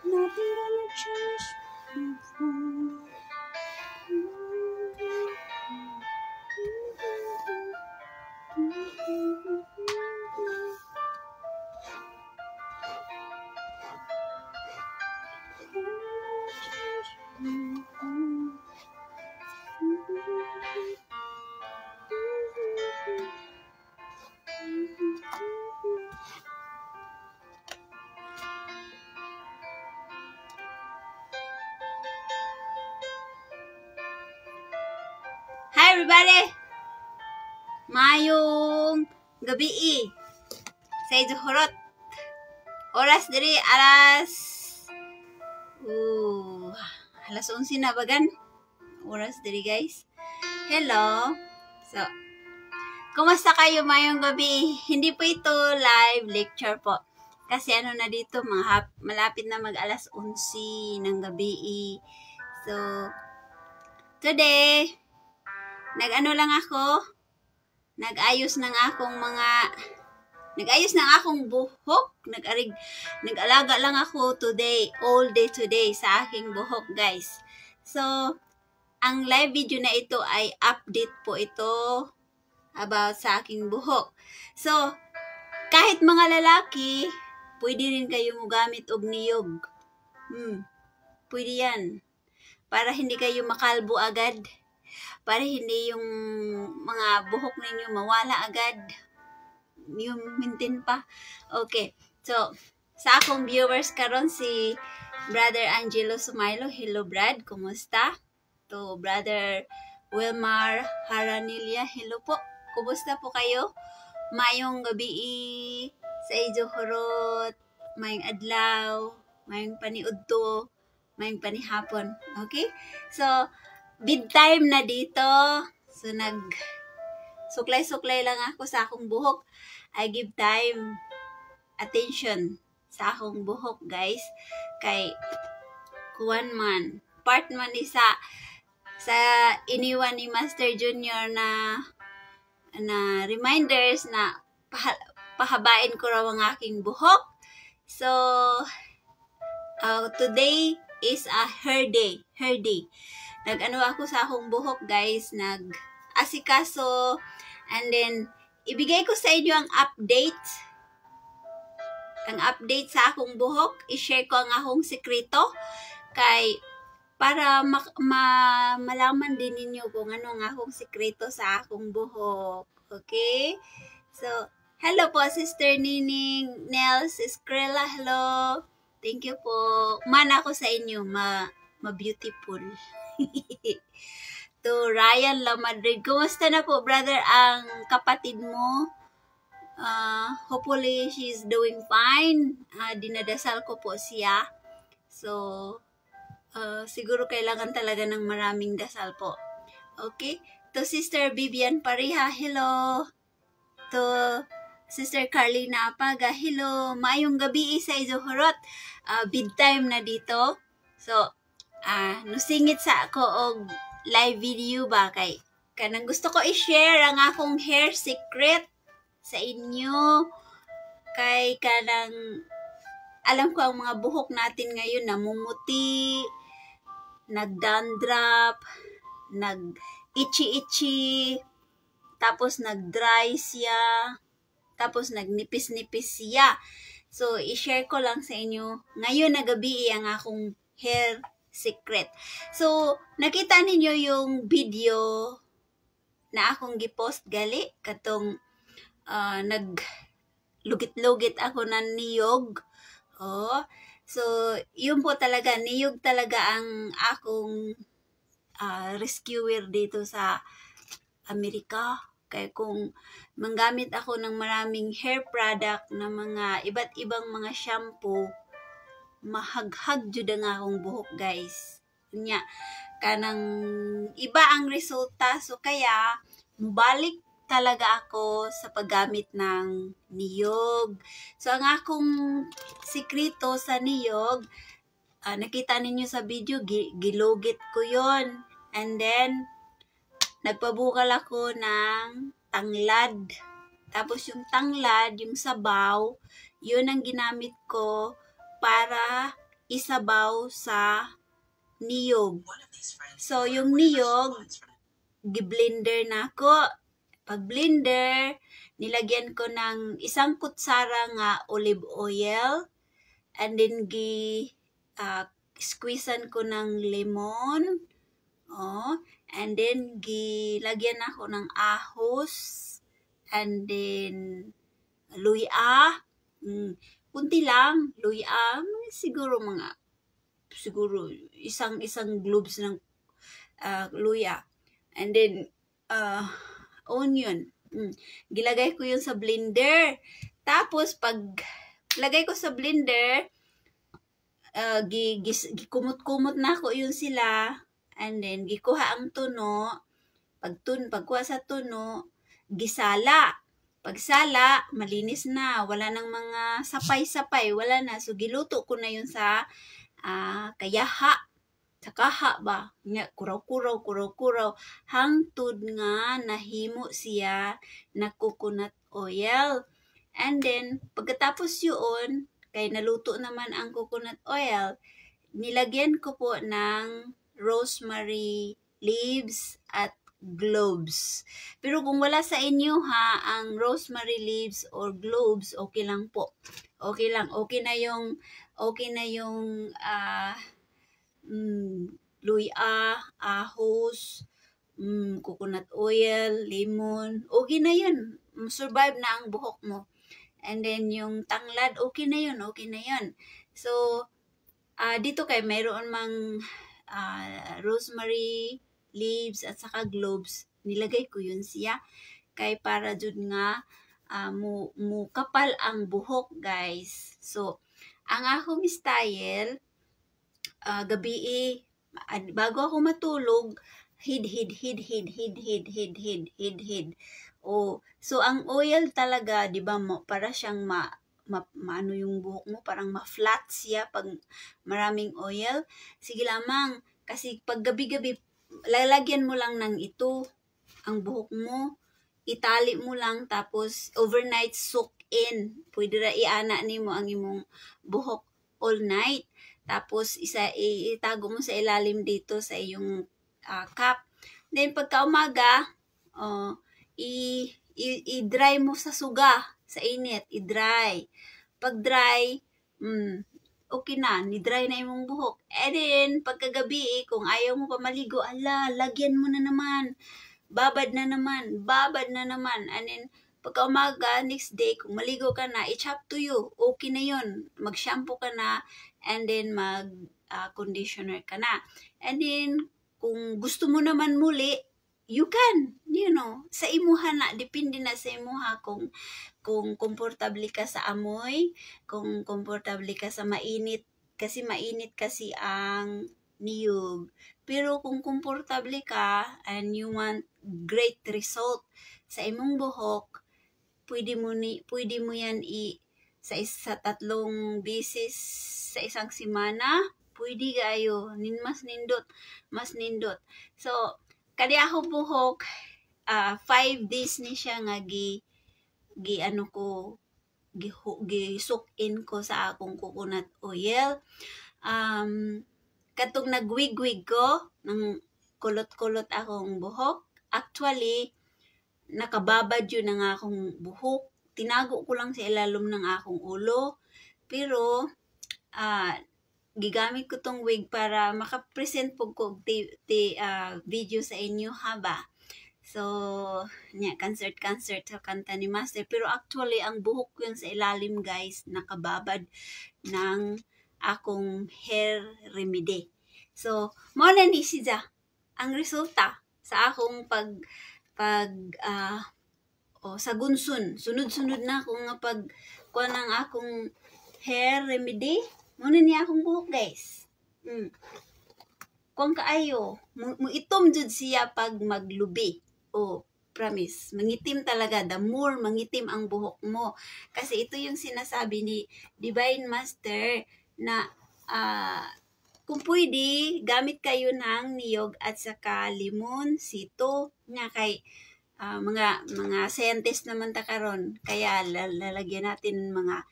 Nothing gonna change my phone. Hi everybody! Mayong gabi sa Ijuhurot. Oras diri alas 11 na bagan. Oras diri guys. Hello. So, kumusta kayo mayong gabi? Hindi po ito live lecture po. Kasi ano na dito, malapit na mag alas 11 ng gabi. So, today, nag-ano lang ako, nag-ayos ng akong buhok. Nag-alaga lang ako today, all day today sa aking buhok guys. So, ang live video na ito ay update po ito about sa aking buhok. So, kahit mga lalaki, pwede rin kayo gamit og niyog. Pwede yan. Para hindi kayo makalbo agad. Para hindi yung mga buhok ninyo mawala agad. Yung maintain pa. Okay. So, sa akong viewers karon si Brother Angelo Sumailo. Hello, Brad. Kumusta? To Brother Wilmar Haranilla. Hello po. Kumusta po kayo? Mayong gabi sa Ijuhurot. Mayong adlaw. Mayong paniudto. Mayong panihapon. Okay? So, bedtime na dito. So, suklay-suklay lang ako sa akong buhok. I give time, attention sa akong buhok, guys. Kay, kuwan man. Part man isa sa iniwan ni Master Junior na reminders na pahabain ko raw ang aking buhok. So, today is a hair day. Nag-ano ako sa akong buhok, guys. Nag-asikaso. And then, ibigay ko sa inyo ang update. Ang update sa akong buhok. I-share ko ang akong sekreto. Para malaman din ninyo kung ano ang akong sekreto sa akong buhok. Okay? So, hello po, Sister Nining, Nels, Eskrela, hello. Thank you po. Mana ako sa inyo, ma-beautiful. To Ryan La Madrid. Kumusta na po, brother, ang kapatid mo? Hopefully, she's doing fine. Dinadasal ko po siya. So, siguro kailangan talaga ng maraming dasal po. Okay? To Sister Vivian Pariha, hello. To Sister Carlina Apaga, hello. Maayong gabi sa Ijuhurot. Bedtime na dito. So, nusingit sa ako og live video ba kay kanang gusto ko i-share ang akong hair secret sa inyo. Kay kanang alam ko ang mga buhok natin ngayon namumuti, nag-dandruff, nag-itchy-itchy, tapos nag-dry siya, tapos nagnipis-nipis siya. So, i-share ko lang sa inyo ngayon na gabi ang akong hair secret. So, nakita ninyo yung video na akong gipost gali katong naglugit-lugit ako ng niyog. So, yun po talaga, niyog talaga ang akong rescuer dito sa Amerika. Kaya kung manggamit ako ng maraming hair product na mga iba't ibang mga shampoo, mahaghag jud ang akong buhok, guys. Nya, kanang iba ang resulta. So, kaya, mubalik talaga ako sa paggamit ng niyog. So, ang akong sikreto sa niyog, nakita ninyo sa video, gilugit ko yon. And then, nagpabukal ako ng tanglad. Tapos yung tanglad, yung sabaw, yun ang ginamit ko para isabaw sa niyog. So, yung niyog, gi-blender na ako. Pag blender, nilagyan ko ng isang kutsara nga olive oil. And then, squeezean ko ng lemon. Oh, and then, gilagyan ako ng ahos. And then, luya. Kunti lang, luya. Siguro isang globes ng luya. And then, onion. Gilagay ko yun sa blender. Tapos, pag lagay ko sa blender, gikumot-kumot na ko yun sila. And then, gikuha ang tuno. Pagkuha sa tuno, gisala. Pagsala, malinis na. Wala nang mga sapay-sapay. Wala na. So, giluto ko na yun sa kayaha. Sa kaha ba? Nga, kuraw-kuraw. Hangtod nga nahimo siya na coconut oil. And then, pagkatapos yun, kay naluto naman ang coconut oil, nilagyan ko po ng rosemary leaves at cloves. Pero kung wala sa inyo ang rosemary leaves or cloves, okay lang po. Okay lang. Okay na yung luya, ahos, coconut oil, lemon. Okay na yun. Survive na ang buhok mo. And then yung tanglad, okay na yun. So, dito kay mayroon mang rosemary leaves at saka cloves, nilagay ko yun siya kay para jud nga mu kapal ang buhok, guys. So, ang akong style gabi bago ako matulog, hid. Oh, so ang oil talaga, 'di ba, para siyang maano yung buhok mo, parang ma-flat siya pag maraming oil. Sige lamang, kasi pag gabi-gabi, lalagyan mo lang ng ito, ang buhok mo, itali mo lang, tapos overnight soak in. Pwede ra iana nimo ang imong buhok all night. Tapos, itago mo sa ilalim dito sa iyong cap. Then, pagka umaga, i-dry mo sa suga, sa init, i-dry. Pag dry, okay na, ni-dry na imong buhok. And then, pagkagabi, kung ayaw mo pa maligo, lagyan mo na naman. Babad na naman. And then, pagka umaga, next day, kung maligo ka na, it's up to you. Okay na yun. Mag-shampoo ka na, and then mag-conditioner ka na. And then, kung gusto mo naman muli, you can, sa imuha na, depende na sa imuha kung komportable ka sa amoy, kung komportable ka sa mainit kasi ang niyog. Pero kung komportable ka and you want great result sa imong buhok, pwede mo yan sa 3 beses sa isang semana, pwede kayo, mas nindot. So, kadi ako buhok, 5 days ni siya nga gi-soak in ko sa akong coconut oil. Katong nagwig-wig ko, ng kulot-kulot akong buhok, actually, nakababad yun ang akong buhok. Tinago ko lang sa ilalim ng akong ulo. Pero, gigamit ko tong wig para makapresent po ko video sa inyo haba. So, concert sa kanta ni Master. Pero actually, ang buhok ko yun sa ilalim, guys, nakababad ng akong hair remedy. So, muna ni siya ang resulta sa akong sa gunsun. Sunod-sunod na ako nga kuha ng akong hair remedy. Muna niya akong buhok, guys. Kung kaayo, itom jud siya pag maglubi. Promise. Mangitim talaga. The more mangitim ang buhok mo. Kasi ito yung sinasabi ni Divine Master na kung pwede, gamit kayo ng niyog at saka limon, sito, nga kay mga scientist naman ta karon, kaya lalagyan natin mga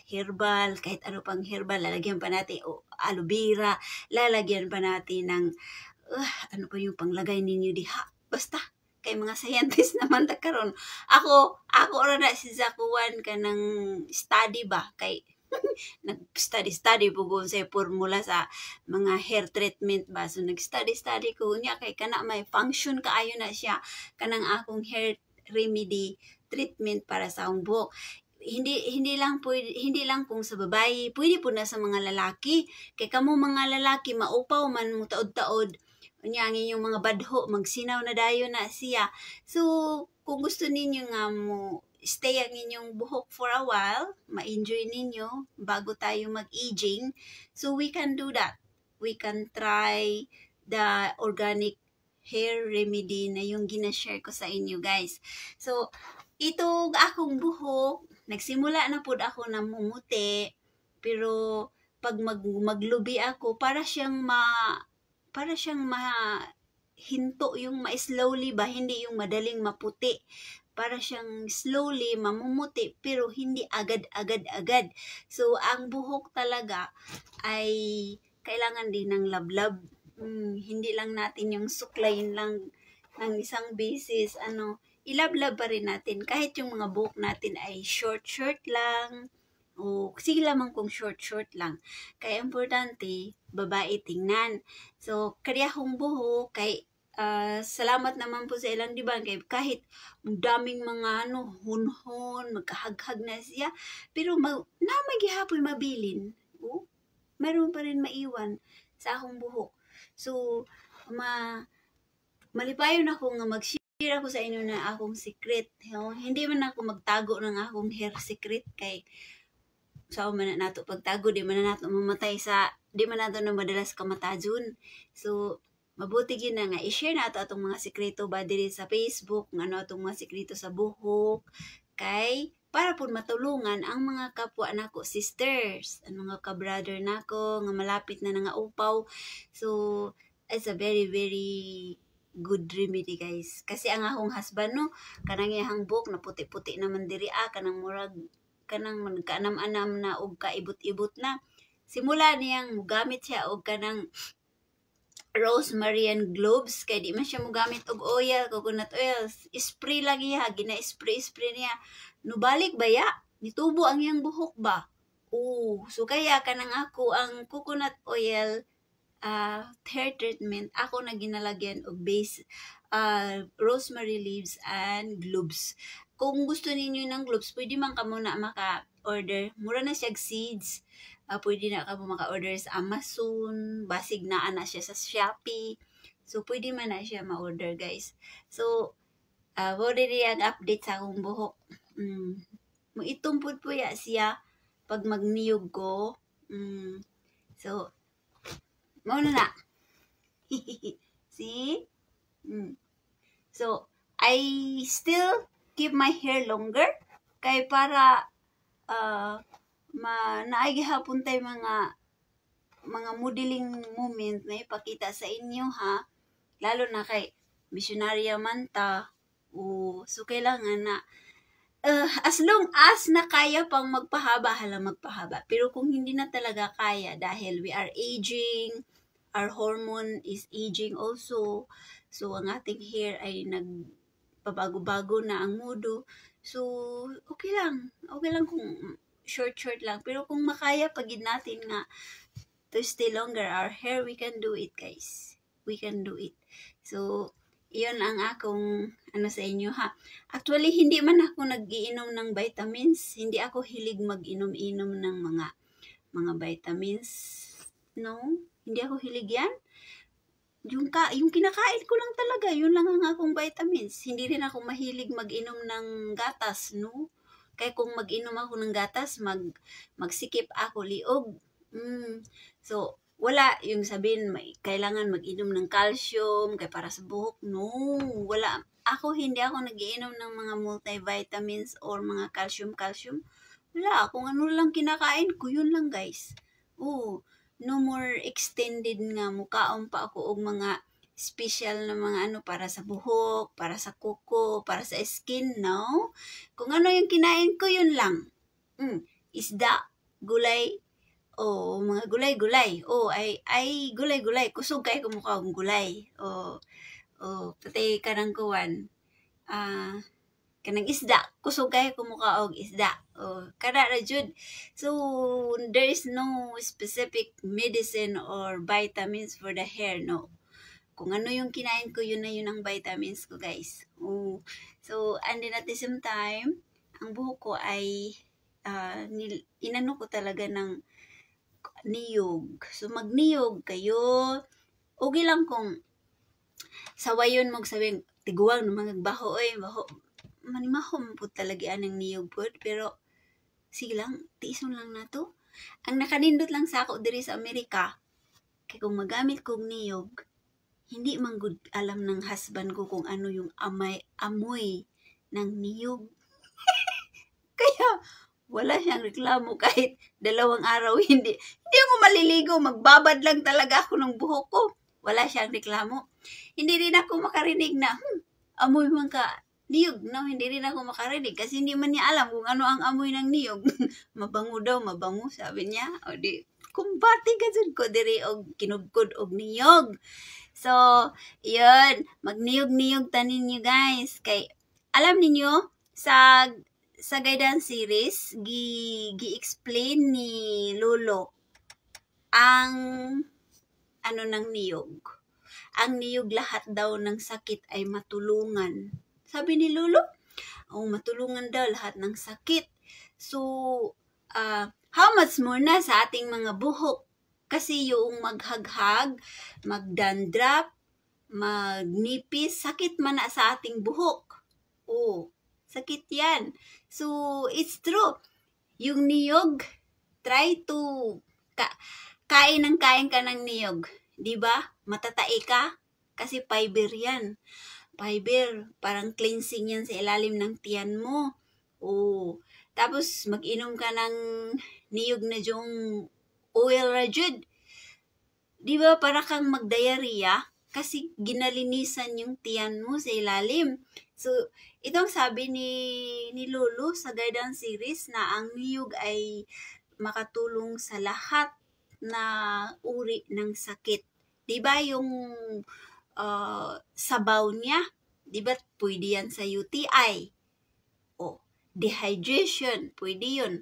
herbal, kahit ano pang herbal, lalagyan pa natin o aloe vera, lalagyan pa natin ng ano pa yung panglagay ninyo diha. Basta kay mga scientist naman ta karon. Ako ra na si Zakuan ka ng study ba kay nag-study po sa formula sa mga hair treatment ba. So, nag-study ko niya kay kana may function kaayo na siya kanang akong hair remedy treatment para sa akong buhok. Hindi lang kung sa babae, pwede po na sa mga lalaki. Kay kamo mga lalaki maupaw man mo taod-taod. Unya ang inyong mga badho magsinaw na dayon na siya. So, kung gusto ninyo nga mo stay ang inyong buhok for a while, ma-enjoy ninyo bago tayo mag-aging, so we can do that. We can try the organic hair remedy na yung ginashare ko sa inyo guys. So, ito akong buhok, nagsimula na po ako na mumuti, pero pag maglubi ako, para siyang hinto yung ma-slowly ba, hindi yung madaling maputi. Para siyang slowly mamumuti pero hindi agad-agad. So, ang buhok talaga ay kailangan din ng lablab. Hindi lang natin yung suklayin lang ng isang beses. Ilablab pa rin natin. Kahit yung mga buhok natin ay short lang. O sige lamang kung short lang. Kaya importante, babae tingnan. So, kariyahong buhok kay salamat naman po sa ilang diba kahit daming mga hunhon, magkahaghag na siya, pero magihapoy mabilin. Meron pa rin maiwan sa akong buhok. So, malipayon ako nga mag-share ako sa inyo na akong secret. Hindi man ako magtago ng akong hair secret kay man nato pagtago, di man nato mamatay di man nato na madalas kamatajon. So, mabuti gina nga i-share nato atong mga sekreto ba diri sa Facebook, ngano atong mga sekreto sa buhok kay para pud matulungan ang mga kapwa nako sisters, ang mga ka-brother nako nga malapit na nga upaw. So, it's a very good remedy guys. Kasi ang akong husband kanang iyang buhok na puti-puti naman diri kanang murag kanang magkaanam-anam na og kaibot-ibot na. Simula niyang mugamit siya og kanang rosemary and cloves kay di man siya mugamit og oil, coconut oil. Spray lang iya, gina-spray niya. Nubalik ba ya? Nitubo ang iyang buhok ba? So kaya kanang ako ang coconut oil hair treatment ako na ginalagyan og base rosemary leaves and cloves. Kung gusto ninyo ng cloves, pwede man ka muna maka-order. Mura na siya seeds. Pwede na ka maka-order sa Amazon. Basig na siya sa Shopee. So, pwede man na siya ma-order, guys. So, pwede rin ang update sa akong buhok. Itumpod po ya siya pag magniyog ko. So, mauna na. See? So, I still keep my hair longer kay para naay gihapon tay mga modeling moment na ipakita sa inyo ha, lalo na kay misyonarya man ta. So kailangan na as long as na kaya pang magpahaba, magpahaba. Pero kung hindi na talaga kaya dahil we are aging, our hormone is aging also, so ang ating hair ay pabago-bago na ang mudo. So, okay lang kung short lang. Pero kung makaya pagid natin nga to stay longer our hair, we can do it, guys. We can do it. So, iyon ang akong sa inyo ha. Actually, hindi man ako nag-iinom ng vitamins. Hindi ako hilig mag-inom-inom ng mga vitamins. No? Hindi ako hilig yan. Yung kinakain ko lang talaga, yun lang ang akong vitamins. Hindi rin ako mahilig mag-inom ng gatas, no? Kaya kung mag-inom ako ng gatas, magsikip ako liog. So, wala yung sabihin, kailangan mag-inom ng calcium, kaya para sa buhok. No, wala. Hindi ako nag-iinom ng mga multivitamins or mga calcium. Wala, kung ano lang kinakain ko, yun lang guys. No more extended nga mukaon pa ako og mga special na mga para sa buhok, para sa kuko, para sa skin, no? Kung ano yung kinain ko, yun lang. Isda, gulay. Oh, mga gulay-gulay. Oh, ay gulay-gulay. Kusog kay kumukha og gulay. Oh, pati kanang kuwan. Kanang isda. Kusog kay kumukha og isda. Oh, kada ra jud. So, there is no specific medicine or vitamins for the hair, no. Kung ano yung kinain ko, yun na yun ang vitamins ko, guys. Oh. So, and then at the same time, ang buhok ko ay inano ko talaga ng niyog. So, magniyog kayo. Okay lang kung sawayon mo sabing tiguang ng mga baho, baho. Manimahom po talaga ang niyog po. Pero, sige lang, tiison lang na to. Ang nakanindot lang sa ako diri sa Amerika, kaya kung magamit kong niyog, hindi man good alam ng husband ko kung ano yung amoy ng niyog. Kaya, wala siyang reklamo kahit 2 araw. Hindi ako maliligo. Magbabad lang talaga ako ng buhok ko. Wala siyang reklamo. Hindi rin ako makarinig na, amoy man ka niyog. No, hindi rin ako makarinig. Kasi hindi man niya alam kung ano ang amoy ng niyog. Mabango daw, mabango, sabi niya. O di, kumbati ka dyan ko diri og kinugkod og niyog. So, yun. Magniyog-niyog tanin niyo, guys. Kay, alam niyo sa guidance series, gi-explain ni Lolo ang ano ng niyog. Ang niyog lahat daw ng sakit ay matulungan. Sabi ni Lolo, matulungan daw lahat ng sakit. So, how much more na sa ating mga buhok? Kasi yung maghaghag, magdandrap, magnipis, sakit man na sa ating buhok. Sakit yan. So, it's true. Yung niyog, try to kain ka ng niyog. Diba? Matatai ka. Kasi fiber yan. Fiber, parang cleansing yan sa ilalim ng tiyan mo. Tapos, mag-inom ka ng niyog na yung oil rajud. Diba? Para kang magdiarrhea. Kasi ginalinisan yung tiyan mo sa ilalim. So, itong sabi ni Lolo sa guidance series na ang niyog ay makatulong sa lahat na uri ng sakit. Diba yung sabaw niya? Diba pwede yan sa UTI? Dehydration, pwede yun.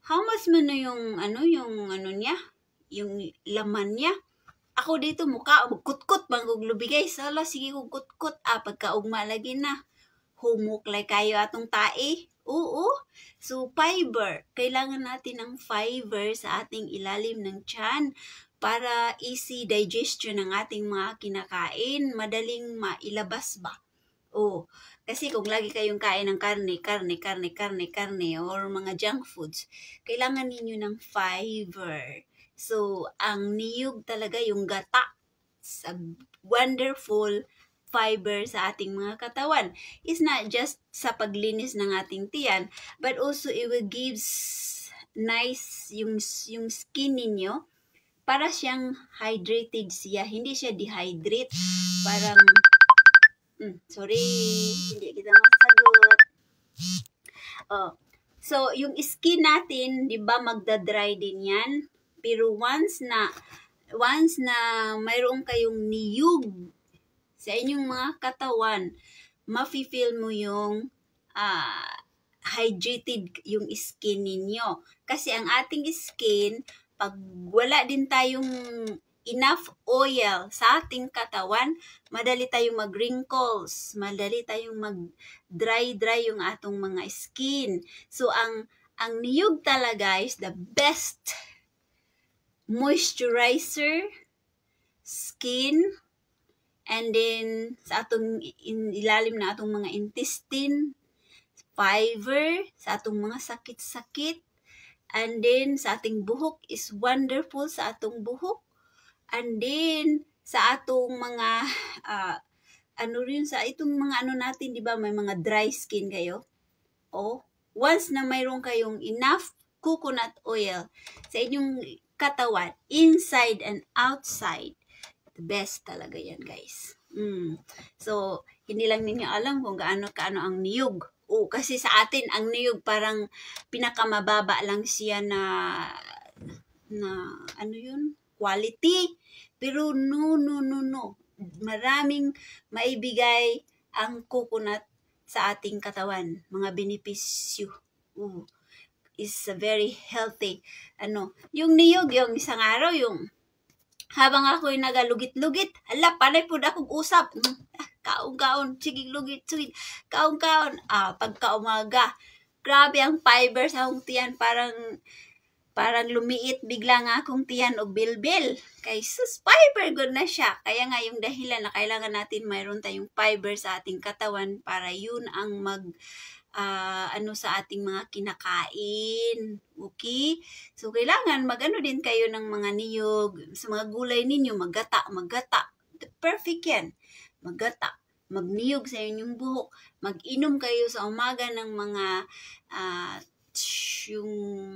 How much man na yung niya? Yung laman niya? Ako dito mukha, kutkot bang kong lubigay. Sala, sige kong kutkot. Pagkaugma lagi na. Humuklay kayo atong tae. Oo. So, fiber. Kailangan natin ng fiber sa ating ilalim ng tiyan para easy digestion ng ating mga kinakain. Madaling mailabas ba? Kasi kung lagi kayong kain ng karne, or mga junk foods, kailangan ninyo ng fiber. So, ang niyog talaga yung gata sa wonderful fiber sa ating mga katawan. It's not just sa paglinis ng ating tiyan, but also it will gives nice yung skin ninyo para siyang hydrated siya. Hindi siya dehydrate. Parang, sorry, hindi kita masagot. So, yung skin natin, di ba, magda-dry din yan. Pero once na mayroon kayong niyog sa inyong mga katawan, mafe-feel mo yung hydrated yung skin ninyo. Kasi ang ating skin, pag wala din tayong enough oil sa ating katawan, madali tayong mag-wrinkles, madali tayong mag-dry yung atong mga skin. So, ang niyog talaga is the best moisturizer, skin, and then sa atong ilalim na atong mga intestine, fiber, sa atong mga sakit-sakit, and then sa ating buhok is wonderful sa atong buhok, and then sa atong mga sa itong mga natin, di ba, may mga dry skin kayo. Once na mayroon kayong enough coconut oil sa inyong katawan, inside and outside, the best talaga yan, guys. So, hindi lang ninyo alam kung kaano ang niyog. kasi sa atin ang niyog parang pinakamababa lang siya na ano yun, quality. Pero no. Maraming maibigay ang coconut sa ating katawan, mga benepisyo. Is very healthy. Yung niyog, yung isang araw, yung habang ako'y nagalugit-lugit, hala, panay po na akong usap. Kaon, sige, lugit, kaon. Pagka-umaga, grabe ang fiber sa akong tiyan, parang lumiit bigla nga akong tiyan o bilbil. Kay sus, fiber good na siya. Kaya nga yung dahilan na kailangan natin mayroon tayong fiber sa ating katawan para yun ang sa ating mga kinakain. Okay? So, kailangan magano din kayo ng mga niyog. Sa mga gulay ninyo, magata. Perfect yan. Magata. Magniyog sa inyong buhok. Mag-inom kayo sa umaga ng mga yung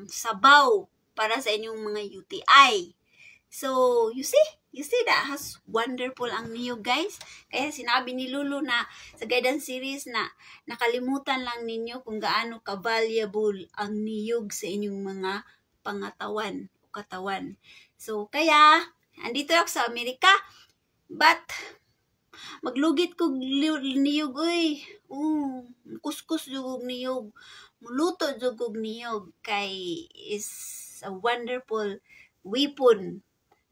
sabaw para sa inyong mga UTI. So, you see that has wonderful ang niyog, guys. Kaya sinabi ni Lulu na sa guidance series na nakalimutan lang ninyo kung gaano ka-valuable ang niyog sa inyong mga pangatawan o katawan. So, kaya, andito ako sa Amerika, but maglugit ko niyog, kuskus jugog niyog, muluto jugog niyog, kay is a wonderful weapon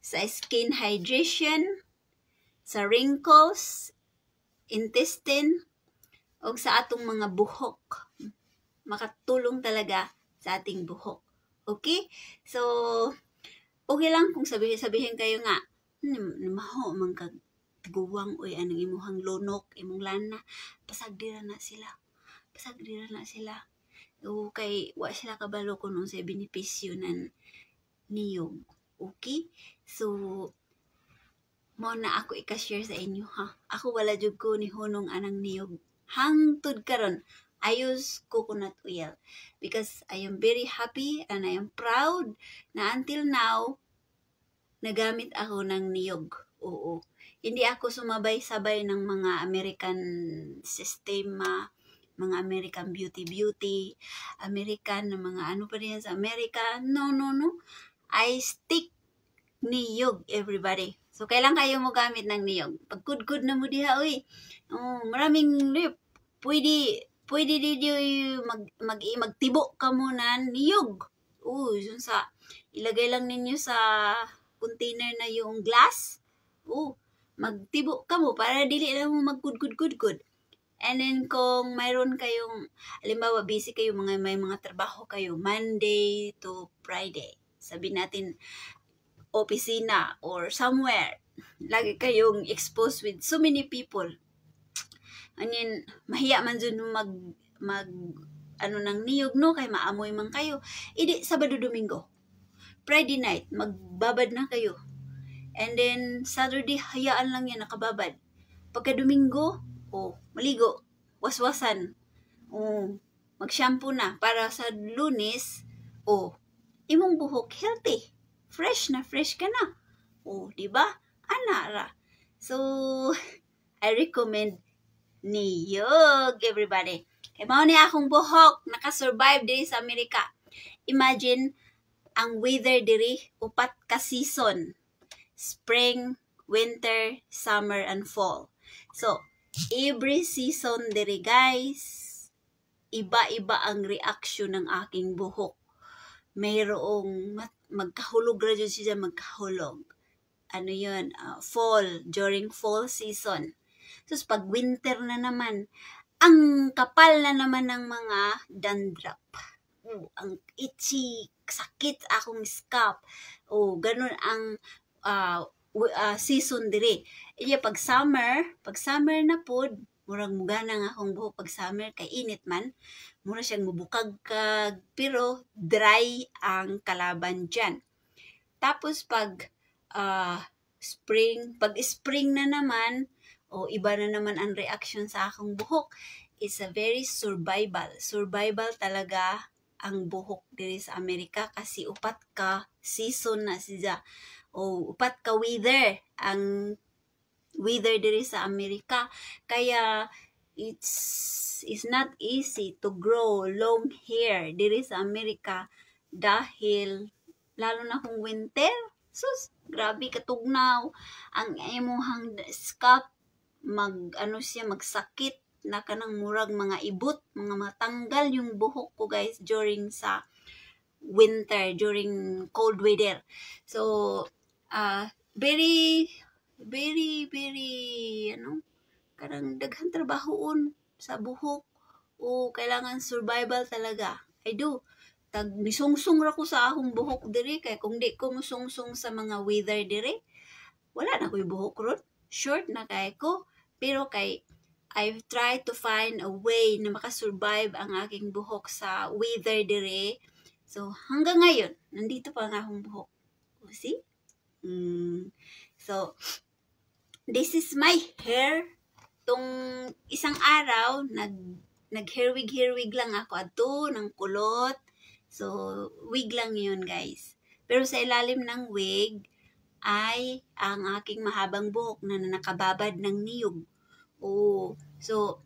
sa skin hydration, sa wrinkles, intestine, o sa atong mga buhok. Makatulong talaga sa ating buhok. Okay? So, okay lang kung sabihin kayo nga, maho, guwang, anong imuhang lunok, imong lana, pasagdira na sila. Kay wa sila kabalo kung sa benepisyo ng niyog. Okay? So, mo na ako i-share sa inyo, ha? Ako wala jud ko ni hunong anang niyog. Hangtod karon, I use coconut oil because I am very happy and I am proud na until now, nagamit ako ng niyog. Oo. Hindi ako sumabay-sabay ng mga American sistema, mga American beauty, American na mga ano pa rin sa America. No. I stick niyog, everybody. So, kailan kayo mo gamit ng niyog? Pag good na mo diha, maraming pwede dito magtibo ka muna niyog. Yun sa, ilagay lang ninyo sa container na yung glass. Magtibo ka mo para dili lang mo mag-good. And then, kung mayroon kayong, halimbawa, busy kayo, may mga trabaho kayo, Monday to Friday. Sabi natin, opisina or somewhere. Lagi kayong exposed with so many people. And then, mahiya man dun ng niyog, no? Kay maamoy man kayo. Idi, Sabado, Domingo. Friday night, magbabad na kayo. And then, Saturday, hayaan lang yan, nakababad. Pagka Domingo, maligo, waswasan, mag-shampoo na para sa Lunes, imong buhok healthy, fresh ka na. Diba? Anara. So, I recommend niyog, everybody. Kaya mao ni akong buhok, nakasurvive diri sa Amerika. Imagine, ang weather diri, 4 ka season. Spring, winter, summer, and fall. So, every season diri, guys, iba-iba ang reaction ng aking buhok. Mayroong magkahulog ra jud siya, magkahulog. Ano yun? Fall, during fall season. So, pag winter na naman, ang kapal na naman ng mga dandruff. Ang itchy, sakit akong scalp. Ganun ang season diri. Pag summer na pod, murag mugana nga akong buhok pag summer, kay init man, mura siyang mubukag pero dry ang kalaban dyan. Tapos pag spring na naman, iba na naman ang reaction sa akong buhok. It's a very survival talaga ang buhok diri sa Amerika kasi 4 ka season na siya. 4 ka weather ang weather diri sa Amerika. Kaya it's is not easy to grow long hair diri sa Amerika dahil lalo na kung winter. Sus, grabe katugnaw ang imong scalp magsakit na kanang murag mga ibot, mga matanggal yung buhok ko guys during sa winter, during cold weather. So, very, very, very, karang daghang trabahoon sa buhok o kailangan survival talaga. I do. Misungsung ra ko sa akong buhok diri kay kung di ko musungsung sa mga weather diri, wala na ko'y buhok ron. Short na kay ko. Pero kay I've tried to find a way na makasurvive ang aking buhok sa weather dire. So, hanggang ngayon, nandito pa ang akong buhok. See? So, this is my hair. Tung isang araw, nag-hairwig lang ako ato ng kulot. So, wig lang yun, guys. Pero sa ilalim ng wig ay ang aking mahabang buhok na nakababad ng niyog. Oh, so,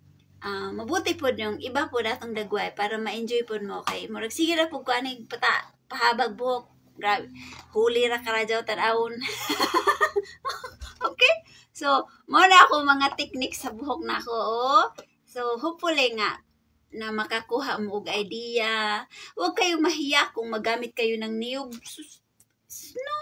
mabuti po yung iba po datong dagway para ma-enjoy po mo. Okay? Murag sige na po ko aning pahabag buhok. Grabe. Huli ra karajaw tanawon. Okay? So, muna ako mga techniques sa buhok na ako. Oh. So, hopefully nga na makakuha mo og idea. Huwag kayong mahiya kung magamit kayo ng niyog. No,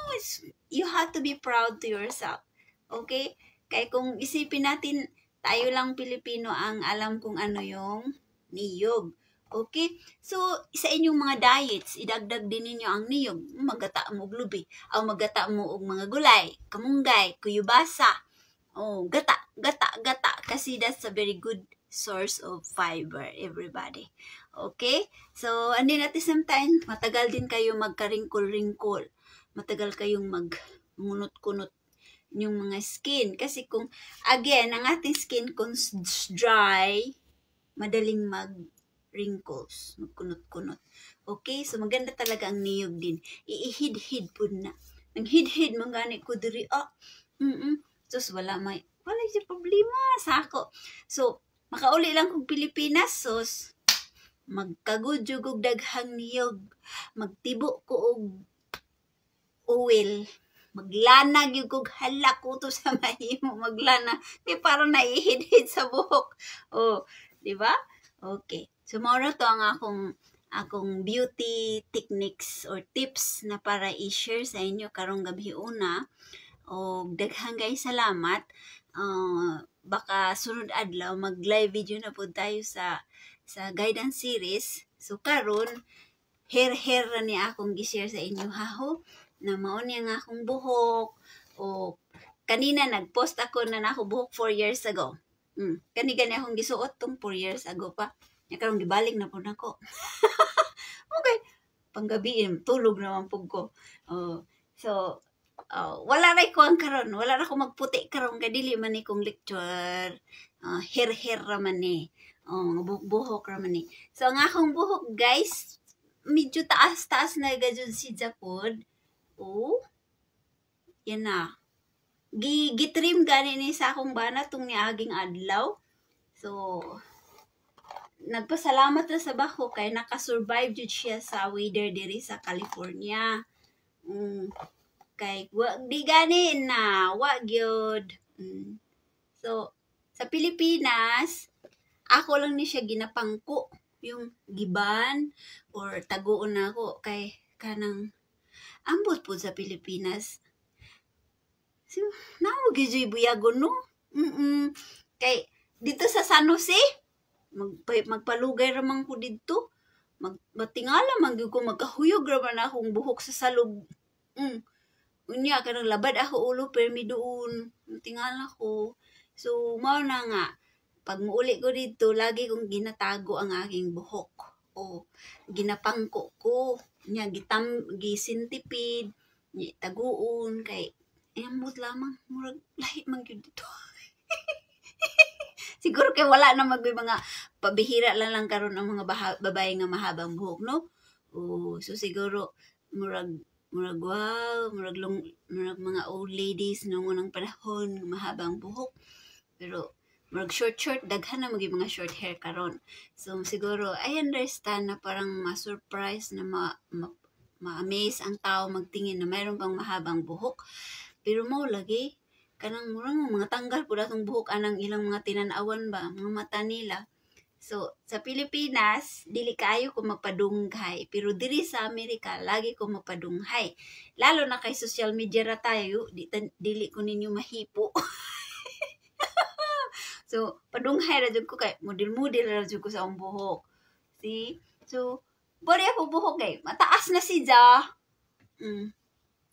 you have to be proud to yourself. Okay? Kaya kung isipin natin, tayo lang Pilipino ang alam kung ano yung niyog. Okay? So, sa inyong mga diets, idagdag din ninyo ang niyog. Magata mo og lubi. O magata mo og mga gulay, kamunggay, kuyubasa. Oh, gata. Kasi that's a very good source of fiber, everybody. Okay? So, and then at the same time, matagal din kayo magka-wrinkle-wrinkle. Matagal kayong mag-kunot-kunot yung mga skin. Kasi kung, again, ang ating skin kung dry, madaling mag-wrinkles, magkunot-kunot. Okay? So, maganda talaga ang niyog din. Iihid-hid po na. Nang hid-hid, mangani ko diri, Sus, wala yung problema sa ako. So, makauli lang kong Pilipinas, sus, magkagudyog og daghang niyog, magtibo ko og oil, maglanag yung kog halak ko to sa mahimo maglana di parang naihid-hid sa buhok. Oh, di ba? Okay. So mao to ang akong beauty techniques or tips na para i-share sa inyo karong gabi una. O daghang guys salamat. Baka sunod adlaw mag-live video na po tayo sa guidance series. So karon hair ra ni akong gi-share sa inyo ha na mao niya nga akong buhok. O kanina nag-post ako na nako buhok 4 years ago. Kani akong gisuot tong 4 years ago pa. Nya karon gibalik na po nako. Okay, panggabi tulog naman pug ko. So wala ra ko ang karon, wala ra ko magputi karon kay dili man ni kong lecture. Hair ra man ni. Buhok ra man ni. So ang akong buhok guys, medyo taas na gajud si Japod. Yan na. Gitrim gani ni sa akong bana tung niaging adlaw. So, nagpasalamat na sa bako kay nakasurvive jud siya sa weather diri sa California. Kay di gani na, gyud. So, sa Pilipinas, ako lang ni siya ginapangko yung giban or taguon ako kay kanang ambot po sa Pilipinas. So, gijoy buyagon no? Kay dito sa San Jose, magpalugay ramang ko dito. Matingala man gyud ko magkahuyog raman akong buhok sa salog. Unya kanang labad ako ulo permi doon. Tingala ko. So mao na nga pag muuli ko dito lagi kong ginatago ang aking buhok. Ginapangko ko. Nya gisintipid, taguon kay ambot lamang murag lahi man gyud dito. Siguro kay wala na mga pabihira lang karon ang mga babae nga mahabang buhok, no? So siguro murag wow, murag mga old ladies noong unang panahon mahabang buhok. Pero murag short daghan na mga short hair karon. So siguro I understand na parang ma-surprise na ma-amaze ang tao magtingin na mayroon pang mahabang buhok. Pero mao lagi kanang murang mga tanggal pud atong buhok anang ilang mga tinan-awan ba, mga mata nila. So, sa Pilipinas, dili kaayo ko magpadunghay. Pero diri sa Amerika, lagi ko magpadunghay. Lalo na kay social media ra tayo, dili ko ninyo mahipo. So, padunghay ra jud ko kay model-model ra jud ko sa akong buhok. See? So, bari ako buhok kay mataas na si Ja.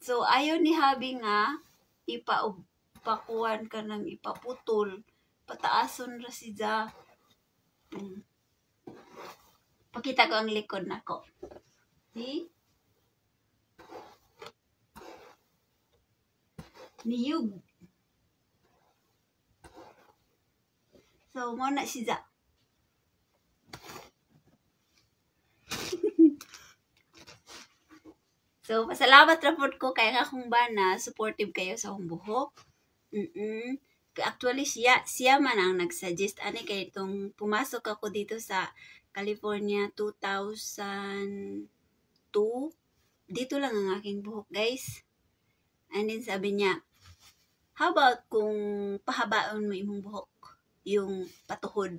So, ayaw ni Habi nga ipakuan ka ng ipaputol. Pataason ra si Ja. Pakita ko ang likod nako. See? Niyug. So, mo na si Ja. So, pasalamat rapod ko kay akong bana, supportive kayo sa akong buhok. Actually, siya man ang nag-suggest. Ani kay itong pumasok ako dito sa California 2002. Dito lang ang aking buhok, guys. And then sabi niya, how about kung pahabaon mo imong buhok? Yung patuhod.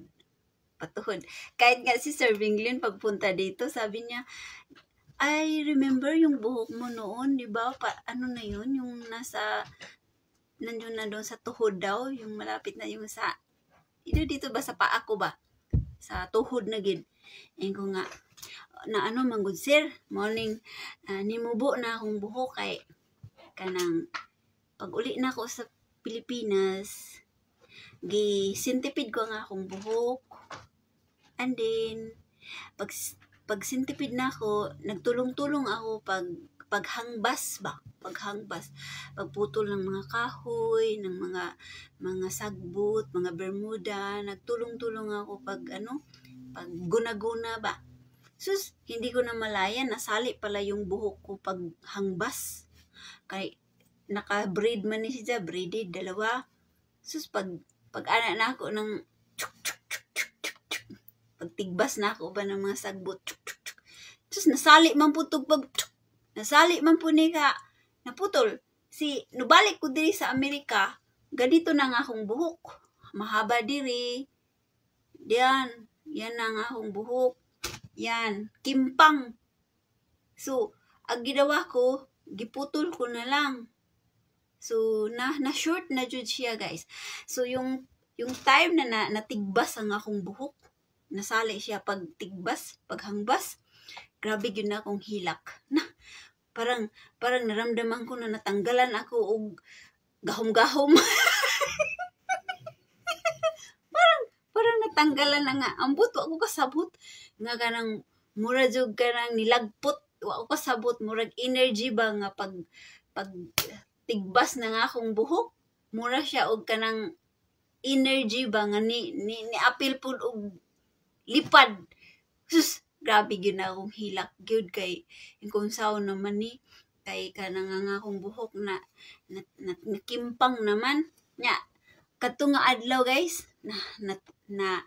Kahit nga si Sir Vinglin pagpunta dito, sabi niya, I remember yung buhok mo noon, di ba? Ano na yun? Yung nasa, nandun na doon sa tuhod daw, yung malapit na yung sa, dito ba sa paa ko ba? Sa tuhod na gid. And ko nga, na ano man good sir, morning, nimubo na akong buhok kay, kanang, pag uli na ako sa Pilipinas, sintipid ko nga akong buhok, and then, pag sintipid na ako, nagtulong-tulong ako paghangbas, pagputol ng mga kahoy, ng mga sagbot, mga bermuda, nagtulong-tulong ako pag guna-guna ba. Sus, hindi ko na malaya, nasali pala yung buhok ko pag hangbas. Kay naka-braid man ni siya, braided, dalawa. Sus, pag anak na ako ng pagtigbas na ako ba ng mga sagbot, sus, nasali man po nasali man po ni ka, naputol. Nubalik ko diri sa Amerika, ganito na nga akong buhok. Mahaba diri. Yan ang akong buhok. Yan, kimpang. So, ang ginawa ko, giputol ko na lang. So, na-short na jud siya, guys. So, yung time na natigbas ang akong buhok, nasali siya pagtigbas, paghangbas, grabe yun na akong hilak. Parang naramdaman ko na natanggalan ako og gahom-gahom. parang natanggalan na nga. Ambot, wa ko kasabot. Nga kanang mura jud kanang nilagpot. Wa ko kasabot. Murag energy ba nga pag tigbas na nga akong buhok. Mura siya og kanang energy ba nga ni-apil po og lipad. Sus, grabe yun na akong hilak gyud kay kung sao naman ni kay kanang nga akong buhok na nakimpang naman nya kadto nga adlaw guys na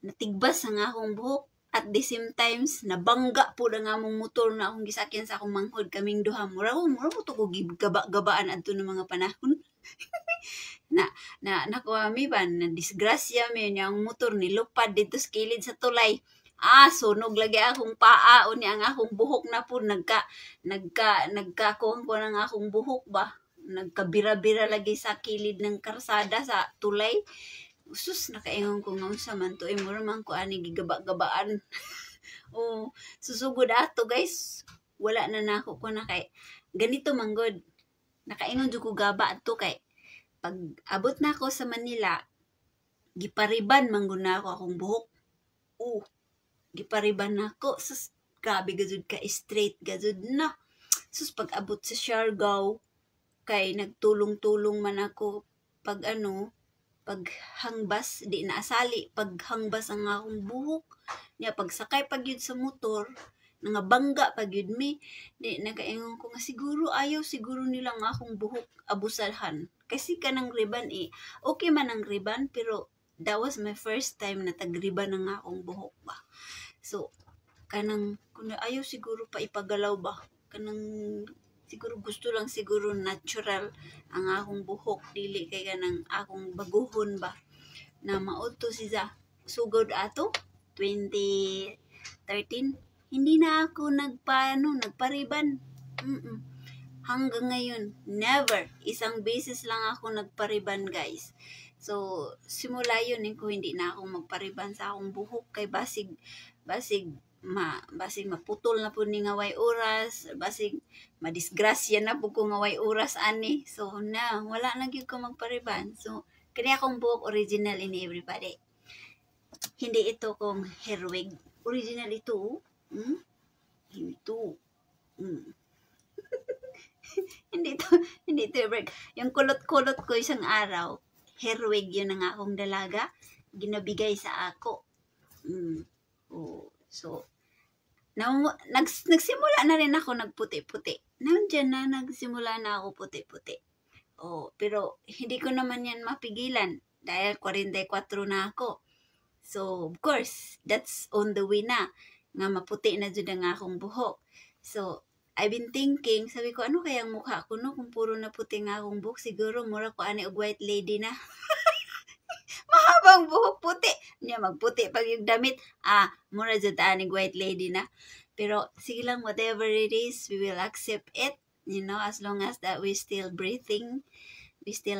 natigbas ang akong buhok at the same times nabangga po ang among motor na akong gisakyan sa akong manghod kaming duha mura mo to ko gabaan adto ng mga panahon nakuha mi ba na disgrasya mi ang motor nilupad dito sa kilid sa tulay. Sunog lagi akong paa o ni ang akong buhok na po nagkakuhan ko ng akong buhok ba. Nagkabira-bira lagi sa kilid ng karsada sa tulay. Sus, nakaingon ko nga sa man to. Mura man ko ani gigaba-gabaan. Susugod ato guys. Wala na ako ko na kay ganito manggod. Nakaingon jud ko gaba ato kay pag abot na ako sa Manila, gipariban manggod na ako akong buhok. Gipariban na ako. Sus, grabe gazud ka straight gazud na. Sus, pag abot sa Siargao, kay nagtulong-tulong man ako pag hangbas, di naasali, pag hangbas ang akong buhok. Pag sakay pag yun sa motor, nangabangga pag yun mi, di nakaingon ko nga siguro nilang akong buhok abusalhan. Kasi kanang riban okay man ang riban, pero that was my first time na tagriba na nga akong buhok ba. So, kanang, kung ayaw siguro pa ipagalaw ba, kanang, siguro gusto lang siguro natural ang akong buhok, dili kay kanang akong baguhon ba, na maudto siya, sugod ato, 2013, hindi na ako nagpariban. Hanggang ngayon, never. Isang beses lang ako nagpariban, guys. So, simula yun, ko hindi na ako magpariban sa akong buhok kay basig maputol na po ni ngaway oras, basig madisgrasya na po ko ngaway oras ani. So, wala na gyud ko magpariban. So, kani akong buhok original ini everybody. Hindi ito kong hair wig. Original ito. Ito. hindi to break. Yung kulot-kulot ko isang araw, hair wig yun ang akong dalaga, ginabigay sa ako. So, nagsimula na rin ako nagputi-puti. Nandiyan na, nagsimula na ako puti-puti. Pero hindi ko naman yan mapigilan dahil 44 na ako. So, of course, that's on the way na. Nga maputi na dyan ang akong buhok. So, I've been thinking, sabi ko, ano kayang mukha ko no? Kung puro na puti nga akong buhok, siguro mura ko ani og white lady na. Mahabang buhok puti. Niya magputi pag yung damit. Mura dyan ani white lady na. Pero sige lang, whatever it is, we will accept it. You know, as long as that we still breathing, we still